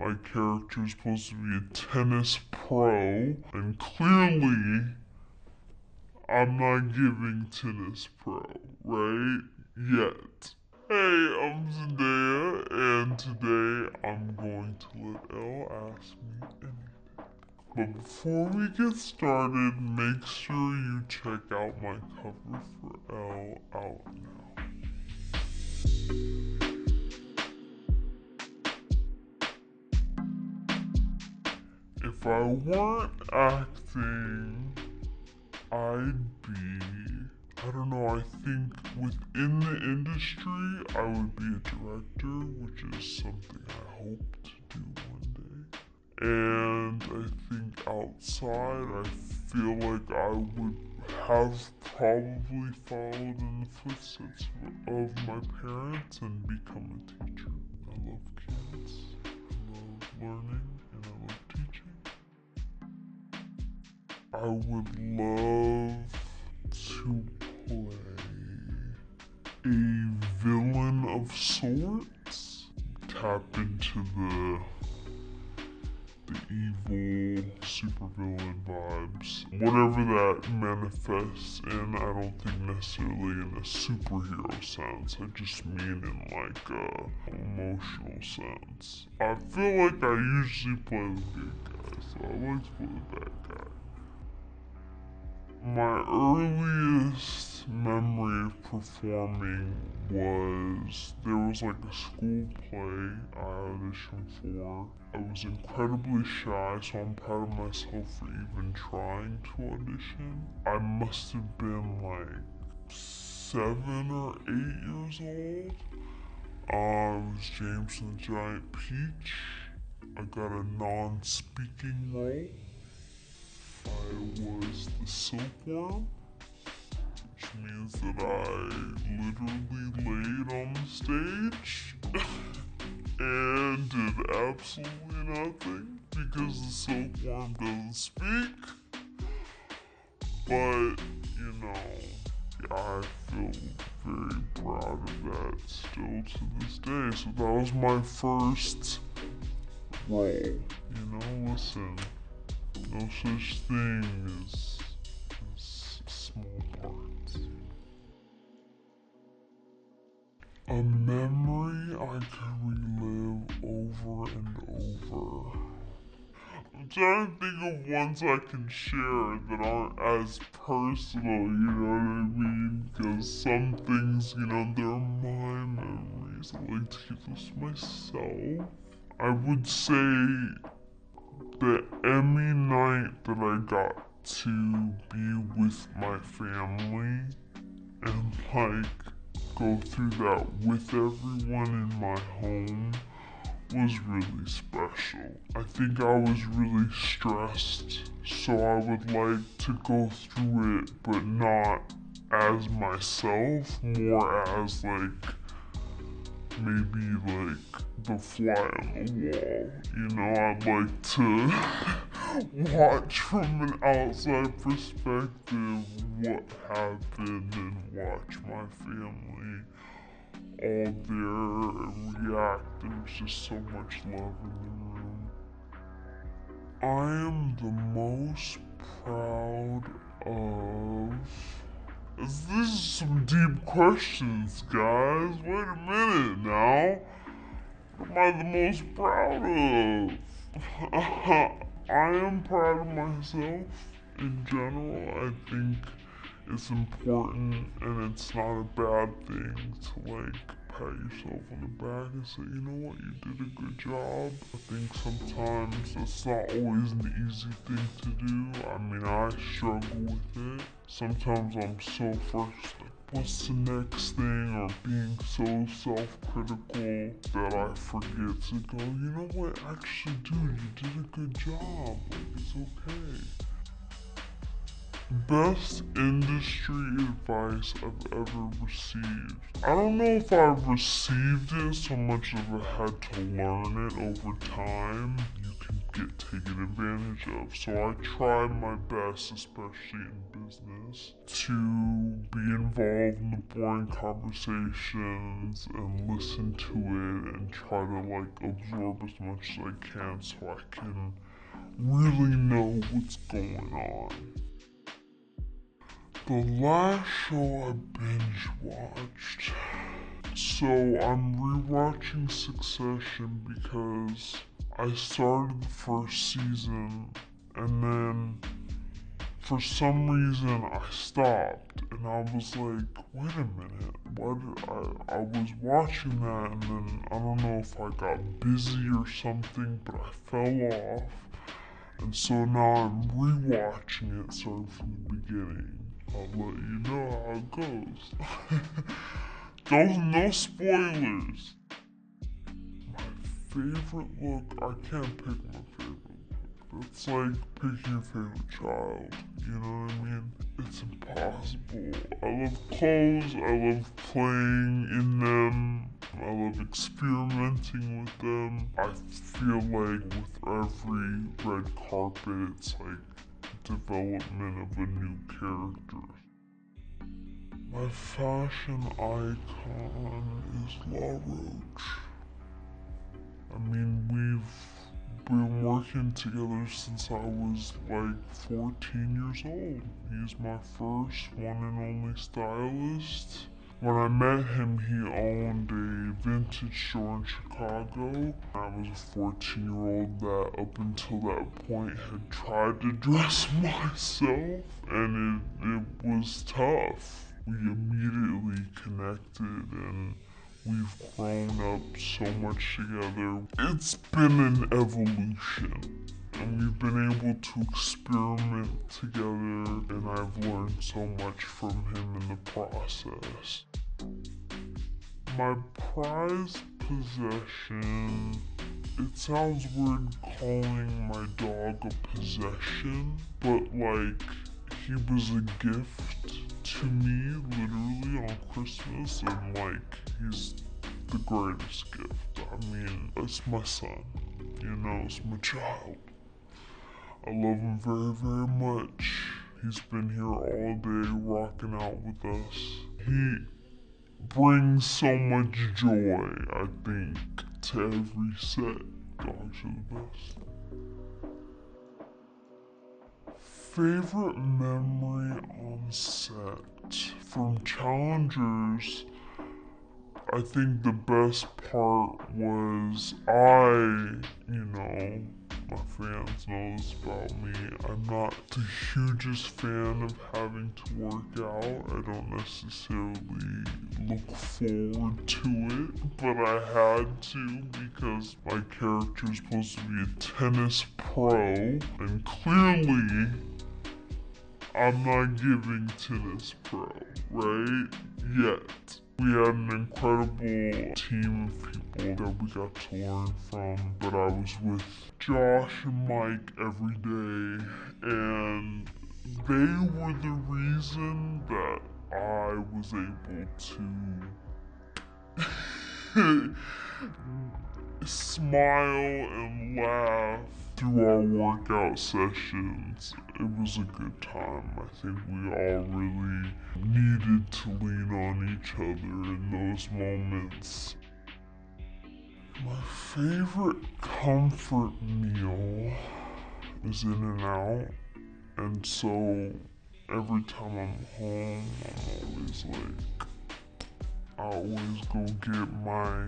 my character is supposed to be a tennis pro, and clearly I'm not giving tennis pro, right? Yet. Hey, I'm Zendaya, and today I'm going to let Elle ask me anything. But before we get started, make sure you check out my cover for Elle out now. If I weren't acting, I'd be, I don't know, I think within the industry, I would be a director, which is something I hope to do one day. And I think outside, I feel like I would have probably followed in the footsteps of my parents and become a teacher. I love kids, I love learning, and I love teaching. I would love to play a villain of sorts. Tap into the evil supervillain vibes. Whatever that manifests in, I don't think necessarily in a superhero sense. I just mean in like a emotional sense. I feel like I usually play the good guy, so I like to play the bad guy. My earliest memory of performing was there was like a school play I auditioned for. I was incredibly shy, so I'm proud of myself for even trying to audition. I must have been like 7 or 8 years old. It was James and the Giant Peach. I got a non-speaking role. I was the silkworm, which means that I literally laid on the stage and did absolutely nothing because the silkworm doesn't speak. But, you know, yeah, I feel very proud of that still to this day. So that was my first role. You know, listen, no such thing as small parts. A memory I can relive over and over. I'm trying to think of ones I can share that aren't as personal, you know what I mean? Because some things, you know, they're my memories. I like to keep those to myself. I would say the Emmy night that I got to be with my family and like go through that with everyone in my home was really special. I think I was really stressed, so I would like to go through it, but not as myself, more as like maybe like the fly on the wall. You know, I'd like to watch from an outside perspective what happened and watch my family all there and react. There's just so much love in the room. I am the most proud of. This is some deep questions, guys. Wait a minute now. What am I the most proud of? I am proud of myself in general. I think it's important and it's not a bad thing to like pat yourself on the back and say, you know what, you did a good job. I think sometimes it's not always an easy thing to do. I mean, I struggle with it. Sometimes I'm so first like, what's the next thing, or being so self-critical that I forget to go, you know what, actually dude, you did a good job, like it's okay. Best industry advice I've ever received. I don't know if I've received it so much as I had to learn it over time. You can get taken advantage of. So I try my best, especially in business, to be involved in the boring conversations and listen to it and try to like absorb as much as I can so I can really know what's going on. The last show I binge watched. So I'm rewatching Succession because I started the first season and then for some reason I stopped and I was like, wait a minute, why did I was watching that and then I don't know if I got busy or something, but I fell off. And so now I'm rewatching it starting from the beginning. I'll let you know how it goes. No spoilers. My favorite look, I can't pick my favorite look. It's like picking your favorite child. You know what I mean? It's impossible. I love clothes. I love playing in them. I love experimenting with them. I feel like with every red carpet, it's like development of a new character. My fashion icon is La Roche. I mean, we've been working together since I was like 14 years old. He's my first one and only stylist. When I met him, he owned a vintage store in Chicago. I was a 14-year-old that up until that point had tried to dress myself, and it was tough. We immediately connected and we've grown up so much together. It's been an evolution. And we've been able to experiment together, and I've learned so much from him in the process. My prized possession, it sounds weird calling my dog a possession, but like, he was a gift to me literally on Christmas, and like, he's the greatest gift. I mean, it's my son, you know, it's my child. I love him very, very much. He's been here all day rocking out with us. He brings so much joy, I think, to every set. Dogs are the best. Favorite memory on set? From Challengers, I think the best part was my fans know this about me. I'm not the hugest fan of having to work out. I don't necessarily look forward to it, but I had to because my character is supposed to be a tennis pro, and clearly I'm not giving tennis pro, right? Yet. We had an incredible team of people that we got to learn from, but I was with Josh and Mike every day, and they were the reason that I was able to smile and laugh through our workout sessions. It was a good time. I think we all really needed to lean on each other in those moments. My favorite comfort meal is In-N-Out, and so every time I'm home, I'm always like, I always go get my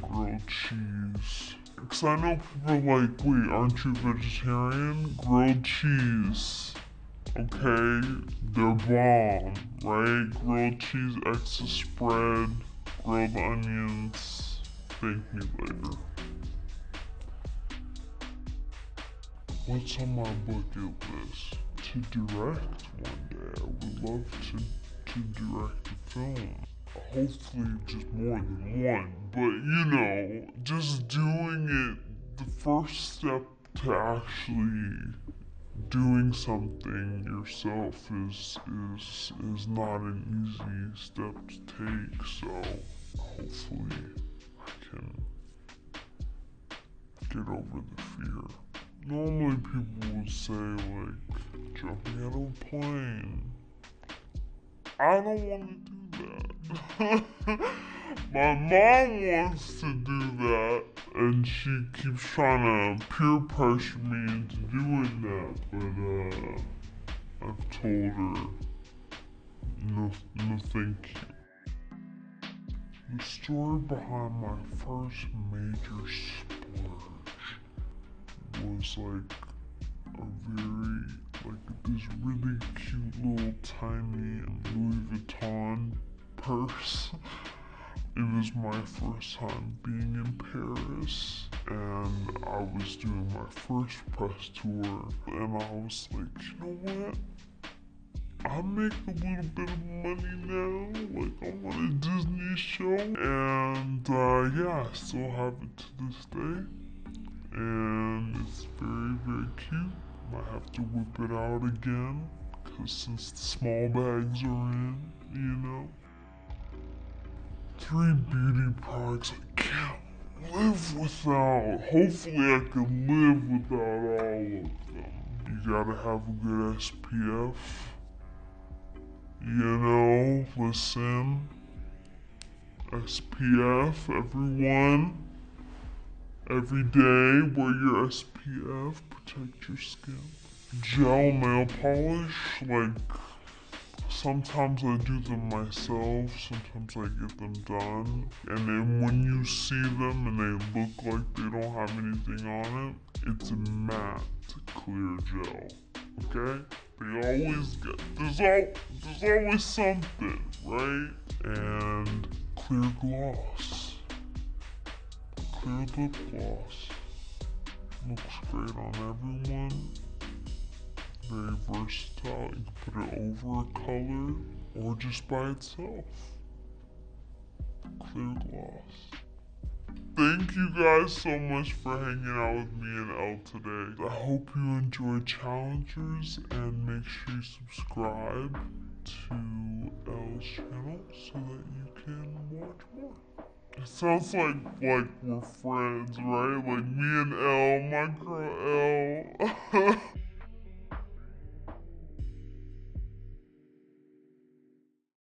grilled cheese. Cause I know people are like, wait, aren't you vegetarian? Grilled cheese. Okay, they're bomb, right? Grilled cheese, extra spread, grilled onions. Thank me later. What's on my bucket list? To direct one day. I would love to direct a film. Hopefully just more than one, but just doing it, the first step to actually doing something yourself is not an easy step to take, so hopefully I can get over the fear. Normally people would say like jumping out of a plane. I don't want to do that. My mom wants to do that, and she keeps trying to peer pressure me into doing that. But I've told her no, thank you. The story behind my first major splurge was like a very, like this really cute little tiny Louis Vuitton purse. It was my first time being in Paris, and I was doing my first press tour, and I was like, you know what? I make a little bit of money now, like I'm on a Disney show, and yeah, I still have it to this day, and it's very, very cute. Might have to whip it out again, cause since the small bags are in, you know. 3 beauty products I can't live without. Hopefully I can live without all of them. You gotta have a good SPF. You know, listen. SPF, everyone. Every day, wear your SPF, protect your skin. Gel nail polish, like sometimes I do them myself, sometimes I get them done. And then when you see them and they look like they don't have anything on it, it's a matte clear gel. Okay? They always get there's always something, right? And clear gloss. Clear lip gloss. Looks great on everyone. Very versatile. You can put it over a color or just by itself. Clear gloss. Thank you guys so much for hanging out with me and Elle today. I hope you enjoy Challengers and make sure you subscribe to Elle's channel so that you can watch more. It sounds like we're friends, right? Like me and Elle, my girl Elle.